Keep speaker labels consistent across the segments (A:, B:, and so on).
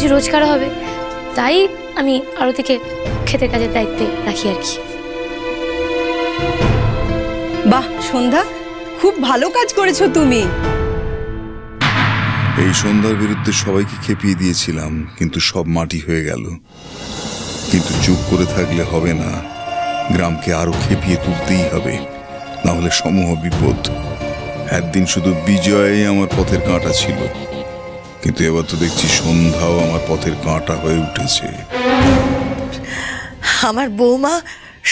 A: কিছু রোজগার হবে, তাই আমি আরতিকে ক্ষেতের কাজের দায়িত্বে রাখি আর কি।
B: বাহ সন্ধ্যা, খুব ভালো কাজ করেছো তুমি।
C: এই সন্ধ্যার বিরুদ্ধে সবাইকে খেপিয়ে দিয়েছিলাম, কিন্তু সব মাটি হয়ে গেল। কিন্তু চুপ করে থাকলে হবে না, গ্রামকে আরো খেপিয়ে তুলতেই হবে, না হলে সমূহ বিপদ। একদিন শুধু বিজয়ই আমার পথের কাঁটা ছিল, কিন্তু এবার তো দেখছি সন্ধ্যাও আমার পথের কাঁটা হয়ে উঠেছে।
D: আমার বৌমা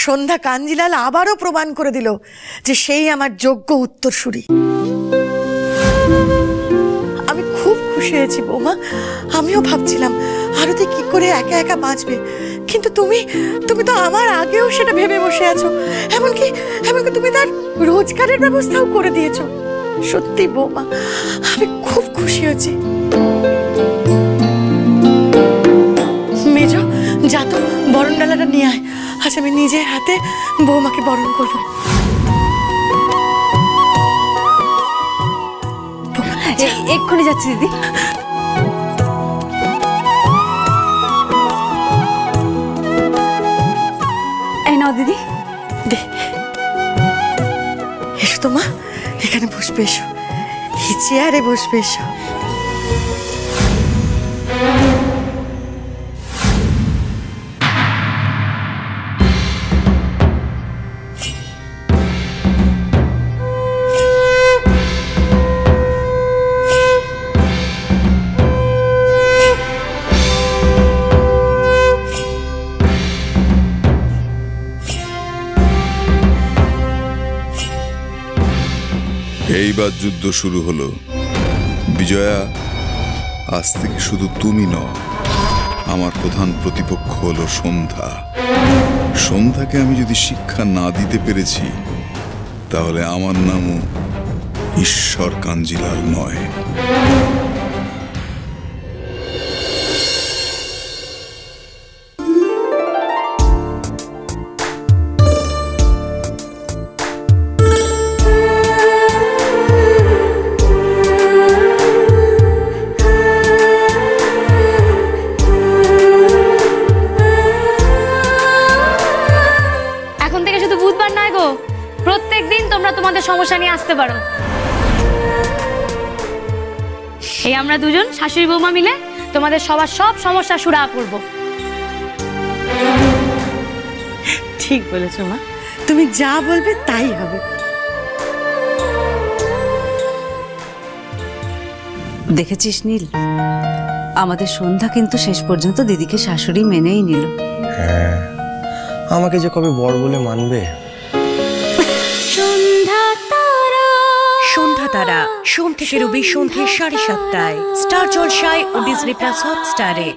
D: সন্ধ্যা কাঞ্জিলাল আবারও প্রমাণ করে দিল যে সেই আমার যোগ্য উত্তরসূরি। আমি খুব খুশি হয়েছি বৌমা। আমিও ভাবছিলাম আরতি কি করে একা একা বাঁচবে, কিন্তু তুমি তো আমার আগেও সেটা ভেবে বসে আছো। এমনকি তুমি তার রোজগারের ব্যবস্থাও করে দিয়েছো। সত্যি বৌমা, আমি খুব খুশি হয়েছি। মেজো, যা তো বরণ ডালাটা নিয়ে আয়। আজ আমি নিজের হাতে বৌমাকে বরণ করব।
B: এক্ষুনি যাচ্ছি দিদি। এই নাও দিদি।
D: দে, এসো তো মা, এখানে বসবে, এসো, এই চেয়ারে বসবে, এসো।
C: এইবার যুদ্ধ শুরু হলো। বিজয়া, আজ থেকে শুধু তুমি নও, আমার প্রধান প্রতিপক্ষ হলো সন্ধ্যা। সন্ধ্যাকে আমি যদি শিক্ষা না দিতে পেরেছি, তাহলে আমার নামও ঈশ্বর কাঞ্জিলাল নয়।
A: প্রত্যেকদিন তোমরা তোমাদের সমস্যা নিয়ে আসতে পারো। এই আমরা দুজন শাশুড়ি বৌমা মিলে তোমাদের সবার সব সমস্যা সুরাহা করব।
D: ঠিক বলেছো মা, তুমি যা বলবে তাই হবে।
B: দেখেছিস নীল, আমাদের সন্ধ্যা কিন্তু শেষ পর্যন্ত দিদিকে শাশুড়ি মেনেই নিল।
E: হ্যাঁ, আমাকে যে কবে বর বলে মানবে।
F: সন্ধ্যা তারা সোম থেকে রবি সন্ধ্যে 7:30টায় স্টার জলসায় ও ডিজনি প্লাস হটস্টারে।